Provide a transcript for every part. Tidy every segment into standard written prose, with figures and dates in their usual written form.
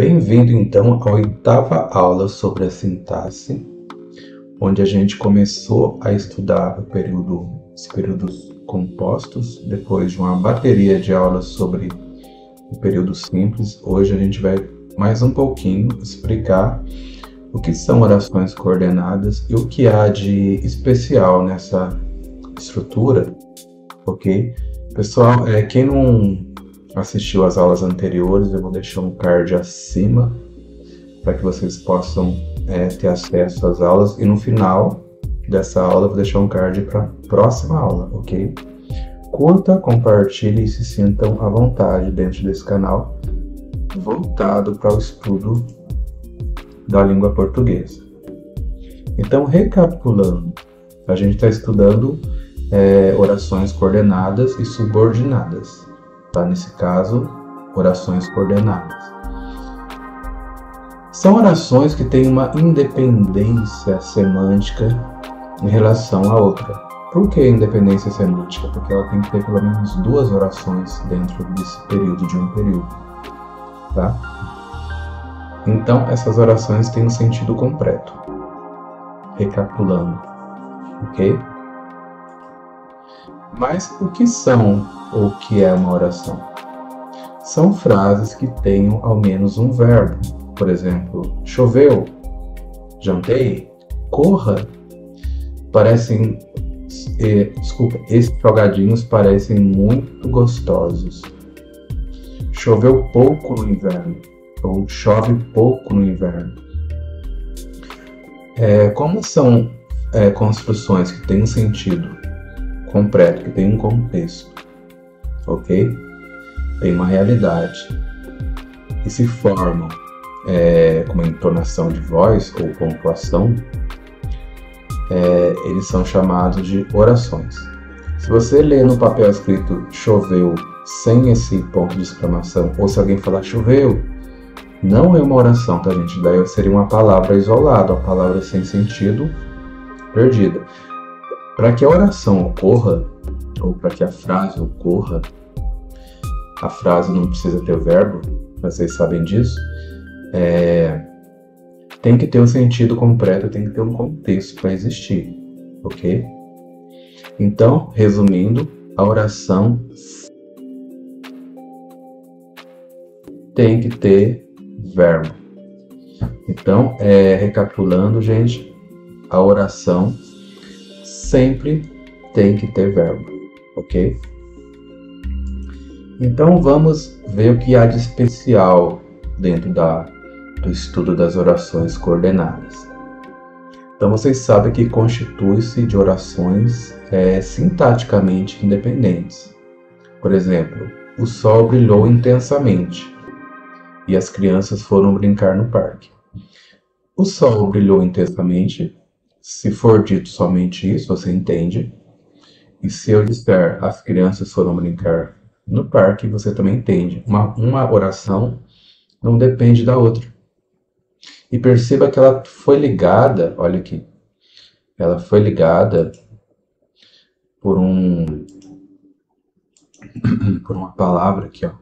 Bem-vindo então à oitava aula sobre a sintaxe, onde a gente começou a estudar os períodos compostos, depois de uma bateria de aulas sobre o período simples. Hoje a gente vai mais um pouquinho explicar o que são orações coordenadas e o que há de especial nessa estrutura, ok? Pessoal, quem não assistiu às aulas anteriores, eu vou deixar um card acima para que vocês possam ter acesso às aulas, e no final dessa aula eu vou deixar um card para a próxima aula, ok? Curta, compartilhe e se sintam à vontade dentro desse canal voltado para o estudo da língua portuguesa. Então, recapitulando, a gente está estudando orações coordenadas e subordinadas. Tá? Nesse caso, orações coordenadas. São orações que têm uma independência semântica em relação à outra. Por que independência semântica? Porque ela tem que ter pelo menos duas orações dentro desse período, de um período. Tá? Então, essas orações têm um sentido completo. Recapitulando, ok? Mas o que são ou o que é uma oração? São frases que tenham ao menos um verbo. Por exemplo, choveu, jantei, corra. Esses salgadinhos parecem muito gostosos. Choveu pouco no inverno, ou chove pouco no inverno. Como são construções que têm um sentido completo, que tem um contexto, ok? Tem uma realidade e se formam com uma entonação de voz ou pontuação, eles são chamados de orações. Se você ler no papel escrito choveu sem esse ponto de exclamação, ou se alguém falar choveu, não é uma oração, tá, gente? Daí seria uma palavra isolada, uma palavra sem sentido, perdida. Para que a oração ocorra, ou para que a frase ocorra, a frase não precisa ter o verbo, vocês sabem disso, tem que ter um sentido completo, tem que ter um contexto para existir, ok? Então, resumindo, a oração tem que ter verbo. Então, recapitulando, gente, a oração sempre tem que ter verbo, ok? Então vamos ver o que há de especial dentro do estudo das orações coordenadas. Então vocês sabem que constitui-se de orações sintaticamente independentes. Por exemplo, o sol brilhou intensamente e as crianças foram brincar no parque. O sol brilhou intensamente. Se for dito somente isso, você entende. E se eu disser as crianças foram brincar no parque, você também entende. Uma oração não depende da outra. E perceba que ela foi ligada, olha aqui, ela foi ligada por uma palavra aqui, ó.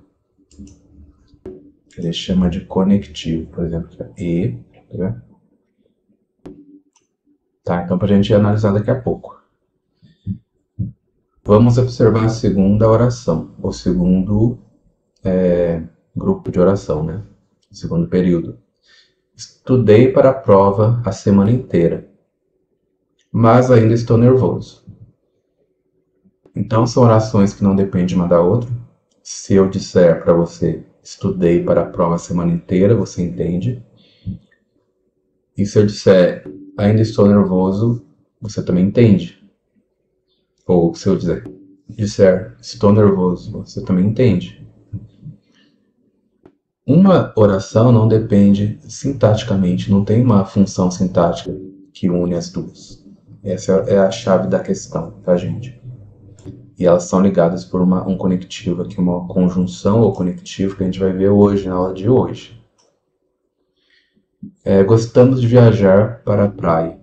Ele chama de conectivo, por exemplo, aqui, ó, e, tá vendo? Tá, então para a gente analisar daqui a pouco. Vamos observar a segunda oração, o segundo grupo de oração, né? O segundo período. Estudei para a prova a semana inteira, mas ainda estou nervoso. Então são orações que não dependem uma da outra. Se eu disser para você, estudei para a prova a semana inteira, você entende. E se eu disser, ainda estou nervoso, você também entende. Ou se eu disser, estou nervoso, você também entende. Uma oração não depende sintaticamente, não tem uma função sintática que une as duas. Essa é a chave da questão, tá, gente? E elas são ligadas por um conectivo aqui, uma conjunção ou conectivo que a gente vai ver hoje, na aula de hoje. Gostamos de viajar para a praia.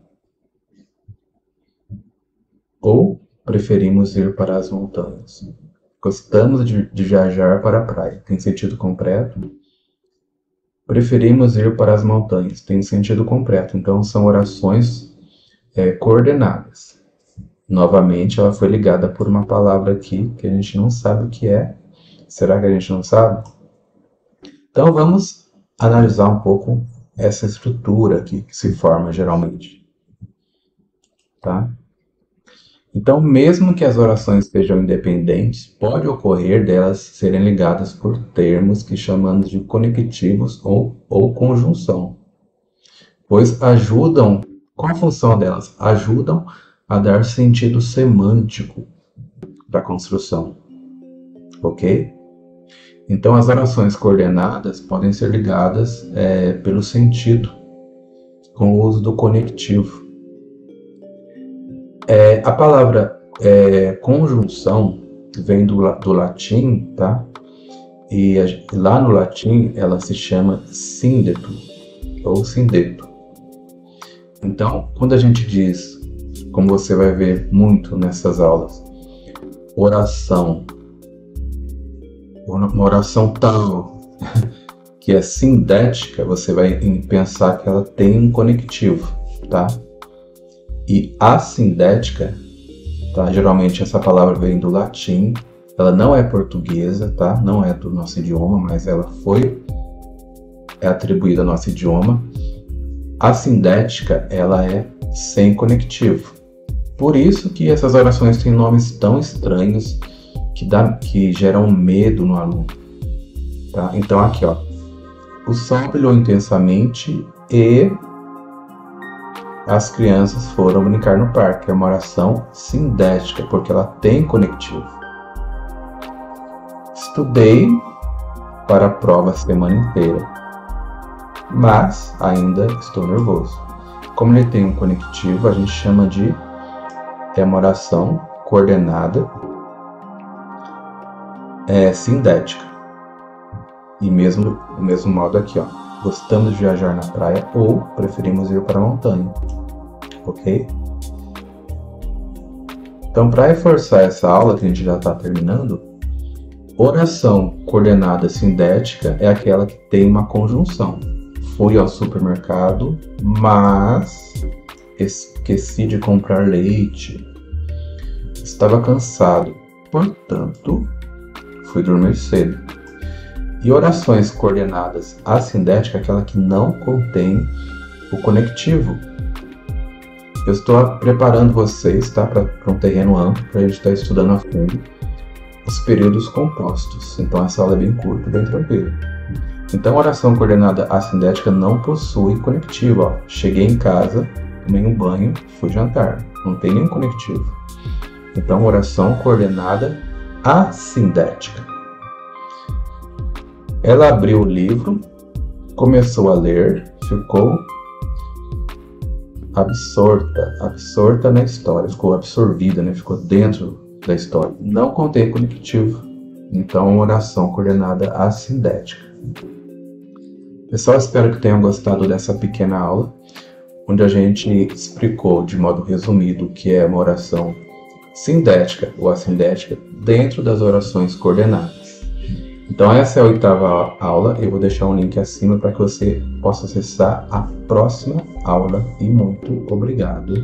Ou preferimos ir para as montanhas. Gostamos de viajar para a praia. Tem sentido completo? Preferimos ir para as montanhas. Tem sentido completo. Então, são orações coordenadas. Novamente, ela foi ligada por uma palavra aqui que a gente não sabe o que é. Será que a gente não sabe? Então, vamos analisar um pouco essa estrutura aqui que se forma geralmente. Tá? Então, mesmo que as orações estejam independentes, pode ocorrer delas serem ligadas por termos que chamamos de conectivos ou conjunção, pois ajudam, qual a função delas? Ajudam a dar sentido semântico para a construção, ok? Então, as orações coordenadas podem ser ligadas pelo sentido, com o uso do conectivo. A palavra conjunção vem do latim, tá? E lá no latim ela se chama síndeto ou sindeto. Então, quando a gente diz, como você vai ver muito nessas aulas, oração, uma oração tal que é sindética, você vai pensar que ela tem um conectivo, tá? E assindética, tá? Geralmente essa palavra vem do latim, ela não é portuguesa, tá? Não é do nosso idioma, mas ela é atribuída ao nosso idioma. Assindética, ela é sem conectivo. Por isso que essas orações têm nomes tão estranhos que geram medo no aluno, tá? Então aqui, ó, o sol brilhou intensamente e as crianças foram brincar no parque. É uma oração sindética, porque ela tem conectivo. Estudei para a prova a semana inteira, mas ainda estou nervoso. Como ele tem um conectivo, a gente chama de uma oração coordenada sindética. E do mesmo modo aqui, ó. Gostamos de viajar na praia ou preferimos ir para a montanha, ok? Então, para reforçar essa aula que a gente já está terminando, oração coordenada sindética é aquela que tem uma conjunção. Fui ao supermercado, mas esqueci de comprar leite. Estava cansado, portanto, fui dormir cedo. E orações coordenadas assindética é aquela que não contém o conectivo. Eu estou preparando vocês, tá, para um terreno amplo, para a gente estar estudando a fundo os períodos compostos. Então essa aula é bem curta, bem tranquila. Então a oração coordenada assindética não possui conectivo. Ó. Cheguei em casa, tomei um banho, fui jantar. Não tem nenhum conectivo. Então oração coordenada assindética. Ela abriu o livro, começou a ler, ficou absorta na história, ficou absorvida, né? Ficou dentro da história. Não contém conectivo, então oração coordenada assindética. Pessoal, espero que tenham gostado dessa pequena aula, onde a gente explicou de modo resumido o que é uma oração sindética ou assindética dentro das orações coordenadas. Então essa é a 8ª aula, eu vou deixar um link acima para que você possa acessar a próxima aula e muito obrigado.